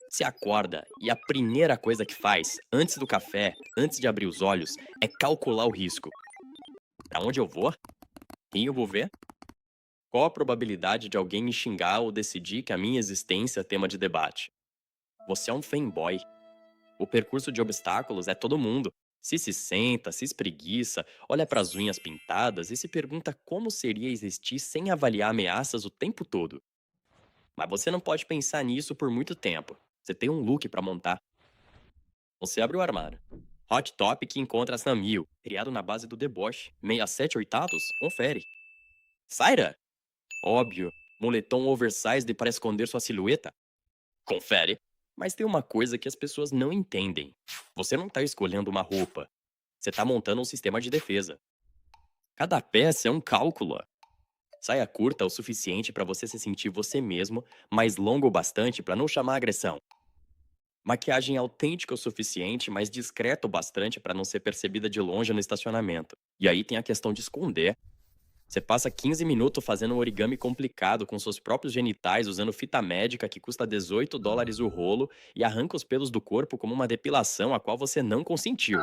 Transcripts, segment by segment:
Você acorda e a primeira coisa que faz, antes do café, antes de abrir os olhos, é calcular o risco. Pra onde eu vou? Quem eu vou ver? Qual a probabilidade de alguém me xingar ou decidir que a minha existência é tema de debate? Você é um fanboy. O percurso de obstáculos é todo mundo. Se senta, se espreguiça, olha para as unhas pintadas e se pergunta como seria existir sem avaliar ameaças o tempo todo. Mas você não pode pensar nisso por muito tempo. Você tem um look para montar. Você abre o armário. Hot top que encontras na Mil, criado na base do deboche. 67 oitavos? Confere. Saira? Óbvio. Moletom oversized para esconder sua silhueta? Confere. Mas tem uma coisa que as pessoas não entendem. Você não tá escolhendo uma roupa. Você tá montando um sistema de defesa. Cada peça é um cálculo. Saia curta o suficiente para você se sentir você mesmo, mas longa o bastante para não chamar agressão. Maquiagem autêntica o suficiente, mas discreta o bastante para não ser percebida de longe no estacionamento. E aí tem a questão de esconder. Você passa 15 minutos fazendo um origami complicado com seus próprios genitais usando fita médica que custa US$ 18 o rolo e arranca os pelos do corpo como uma depilação a qual você não consentiu.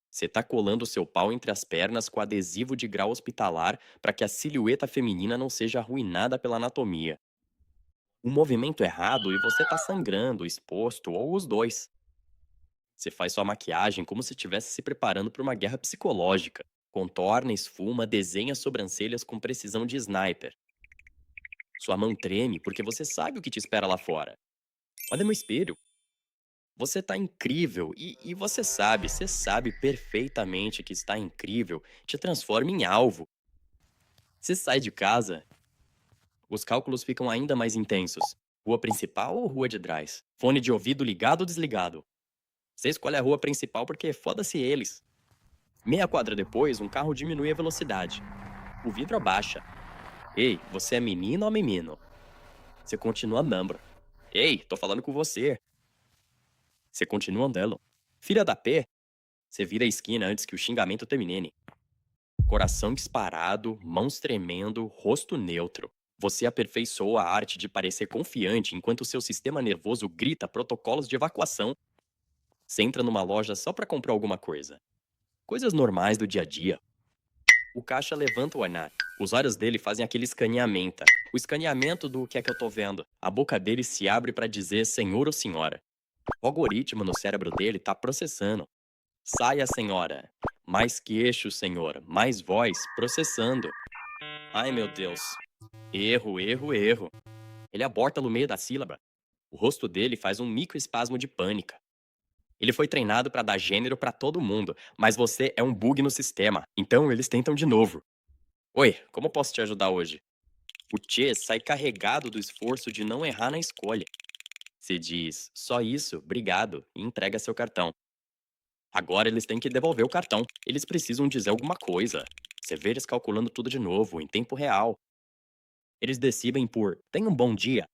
Você tá colando seu pau entre as pernas com adesivo de grau hospitalar para que a silhueta feminina não seja arruinada pela anatomia. Um movimento errado e você tá sangrando, exposto ou os dois. Você faz sua maquiagem como se estivesse se preparando para uma guerra psicológica. Contorna, esfuma, desenha sobrancelhas com precisão de sniper. Sua mão treme porque você sabe o que te espera lá fora. Olha no espelho. Você tá incrível e você sabe perfeitamente que está incrível te transforma em alvo. Você sai de casa, os cálculos ficam ainda mais intensos. Rua principal ou rua de trás? Fone de ouvido ligado ou desligado? Você escolhe a rua principal porque foda-se eles. Meia quadra depois, um carro diminui a velocidade. O vidro abaixa. Ei, você é menino ou menino? Você continua andando. Ei, tô falando com você. Você continua andando. Filha da P, você vira a esquina antes que o xingamento termine. Coração disparado, mãos tremendo, rosto neutro. Você aperfeiçoou a arte de parecer confiante enquanto seu sistema nervoso grita protocolos de evacuação. Você entra numa loja só pra comprar alguma coisa. Coisas normais do dia a dia. O caixa levanta o olhar. Os olhos dele fazem aquele escaneamento. O escaneamento do que é que eu tô vendo. A boca dele se abre pra dizer senhor ou senhora. O algoritmo no cérebro dele tá processando. Saia, senhora. Mais queixo, senhor. Mais voz. Processando. Ai, meu Deus. Erro, erro, erro. Ele aborta no meio da sílaba. O rosto dele faz um microespasmo de pânica. Ele foi treinado pra dar gênero pra todo mundo, mas você é um bug no sistema. Então eles tentam de novo. Oi, como posso te ajudar hoje? O Tchê sai carregado do esforço de não errar na escolha. Você diz, só isso, obrigado, e entrega seu cartão. Agora eles têm que devolver o cartão. Eles precisam dizer alguma coisa. Você vê eles calculando tudo de novo, em tempo real. Eles decidem por tenha um bom dia.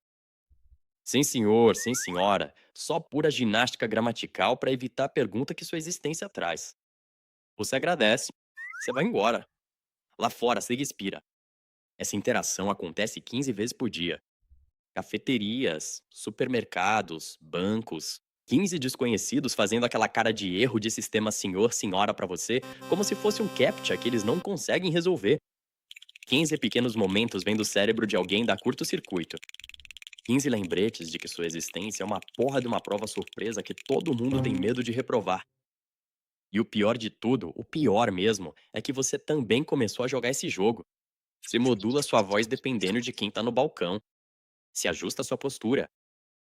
Sim, senhor, sim, senhora. Só pura ginástica gramatical para evitar a pergunta que sua existência traz. Você agradece. Você vai embora. Lá fora, você expira. Essa interação acontece 15 vezes por dia. Cafeterias, supermercados, bancos. 15 desconhecidos fazendo aquela cara de erro de sistema senhor, senhora pra você, como se fosse um captcha que eles não conseguem resolver. 15 pequenos momentos vendo o cérebro de alguém dar curto-circuito. 15 lembretes de que sua existência é uma porra de uma prova surpresa que todo mundo tem medo de reprovar. E o pior de tudo, o pior mesmo, é que você também começou a jogar esse jogo. Se modula sua voz dependendo de quem tá no balcão. Se ajusta sua postura.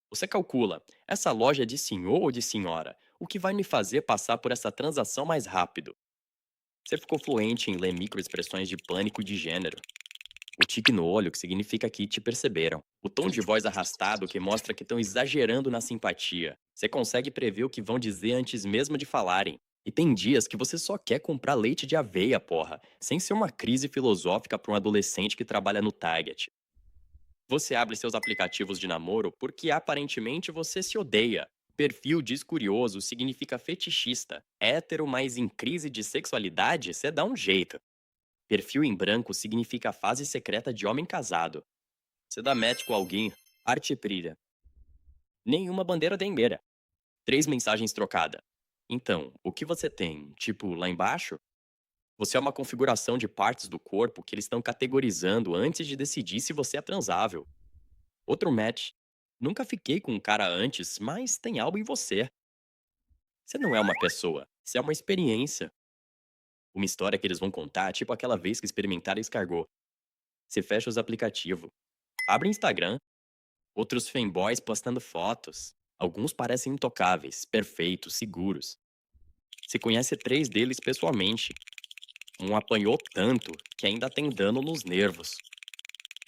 Você calcula, essa loja é de senhor ou de senhora? O que vai me fazer passar por essa transação mais rápido? Você ficou fluente em ler microexpressões de pânico e de gênero. O tique no olho, que significa que te perceberam. O tom de voz arrastado, que mostra que estão exagerando na simpatia. Você consegue prever o que vão dizer antes mesmo de falarem. E tem dias que você só quer comprar leite de aveia, porra, sem ser uma crise filosófica para um adolescente que trabalha no Target. Você abre seus aplicativos de namoro porque aparentemente você se odeia. Perfil diz curioso significa fetichista. Hétero, mas em crise de sexualidade, você dá um jeito. Perfil em branco significa fase secreta de homem casado. Você dá match com alguém, arte brilha. Nenhuma bandeira tem beira. 3 mensagens trocada. Então, o que você tem? Tipo, lá embaixo? Você é uma configuração de partes do corpo que eles estão categorizando antes de decidir se você é transável. Outro match. Nunca fiquei com um cara antes, mas tem algo em você. Você não é uma pessoa, você é uma experiência. Uma história que eles vão contar, tipo aquela vez que experimentaram escargot. Você fecha os aplicativos, abre Instagram, outros fanboys postando fotos. Alguns parecem intocáveis, perfeitos, seguros. Você conhece 3 deles pessoalmente. Um apanhou tanto que ainda tem dano nos nervos.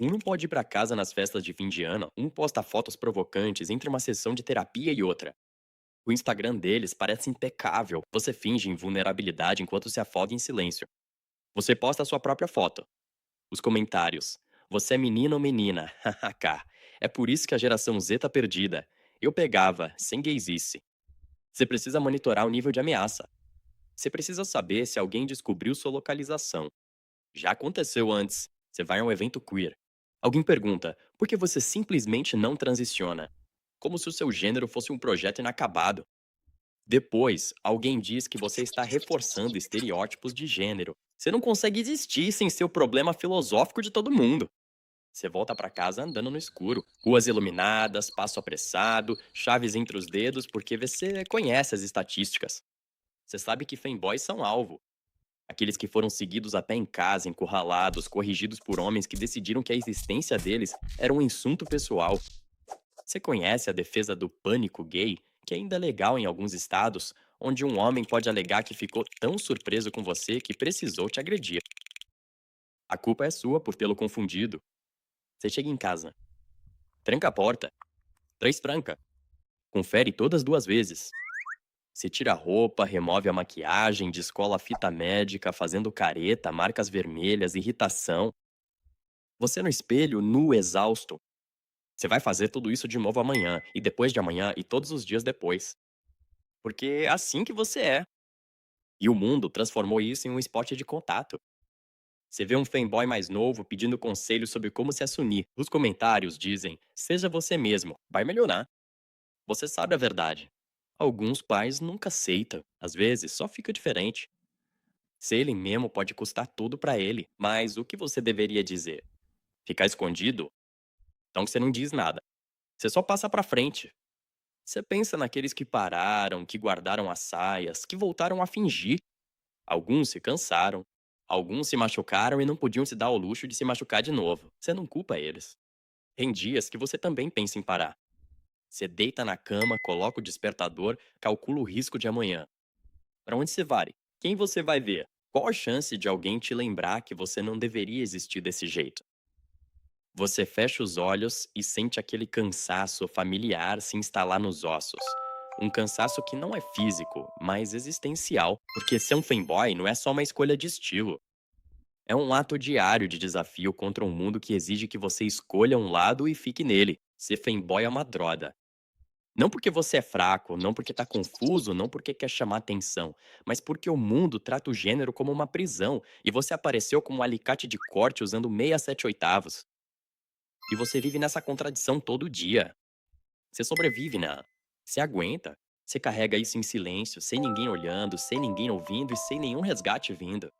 Um não pode ir pra casa nas festas de fim de ano, um posta fotos provocantes entre uma sessão de terapia e outra. O Instagram deles parece impecável. Você finge invulnerabilidade enquanto se afoga em silêncio. Você posta a sua própria foto. Os comentários. Você é menino ou menina? Hahaha. É por isso que a geração Z tá perdida. Eu pegava, sem gaysice. Você precisa monitorar o nível de ameaça. Você precisa saber se alguém descobriu sua localização. Já aconteceu antes. Você vai a um evento queer. Alguém pergunta, por que você simplesmente não transiciona? Como se o seu gênero fosse um projeto inacabado. Depois, alguém diz que você está reforçando estereótipos de gênero. Você não consegue existir sem ser o problema filosófico de todo mundo. Você volta pra casa andando no escuro. Ruas iluminadas, passo apressado, chaves entre os dedos, porque você conhece as estatísticas. Você sabe que fanboys são alvo. Aqueles que foram seguidos até em casa, encurralados, corrigidos por homens que decidiram que a existência deles era um insulto pessoal. Você conhece a defesa do pânico gay, que ainda é legal em alguns estados, onde um homem pode alegar que ficou tão surpreso com você que precisou te agredir. A culpa é sua por tê-lo confundido. Você chega em casa, tranca a porta, três tranca, confere todas 2 vezes. Você tira a roupa, remove a maquiagem, descola a fita médica, fazendo careta, marcas vermelhas, irritação. Você no espelho, nu, exausto. Você vai fazer tudo isso de novo amanhã, e depois de amanhã, e todos os dias depois. Porque é assim que você é. E o mundo transformou isso em um esporte de contato. Você vê um fanboy mais novo pedindo conselhos sobre como se assumir. Os comentários dizem: seja você mesmo, vai melhorar. Você sabe a verdade. Alguns pais nunca aceitam, às vezes só fica diferente. Ser ele mesmo pode custar tudo pra ele, mas o que você deveria dizer? Ficar escondido? Então você não diz nada. Você só passa pra frente. Você pensa naqueles que pararam, que guardaram as saias, que voltaram a fingir. Alguns se cansaram, alguns se machucaram e não podiam se dar ao luxo de se machucar de novo. Você não culpa eles. Tem dias que você também pensa em parar. Você deita na cama, coloca o despertador, calcula o risco de amanhã. Pra onde você vai? Quem você vai ver? Qual a chance de alguém te lembrar que você não deveria existir desse jeito? Você fecha os olhos e sente aquele cansaço familiar se instalar nos ossos. Um cansaço que não é físico, mas existencial, porque ser um fanboy não é só uma escolha de estilo. É um ato diário de desafio contra um mundo que exige que você escolha um lado e fique nele. Ser fanboy é uma droga. Não porque você é fraco, não porque tá confuso, não porque quer chamar atenção, mas porque o mundo trata o gênero como uma prisão e você apareceu como um alicate de corte usando 67/8. E você vive nessa contradição todo dia. Você sobrevive, né? Você aguenta. Você carrega isso em silêncio, sem ninguém olhando, sem ninguém ouvindo e sem nenhum resgate vindo.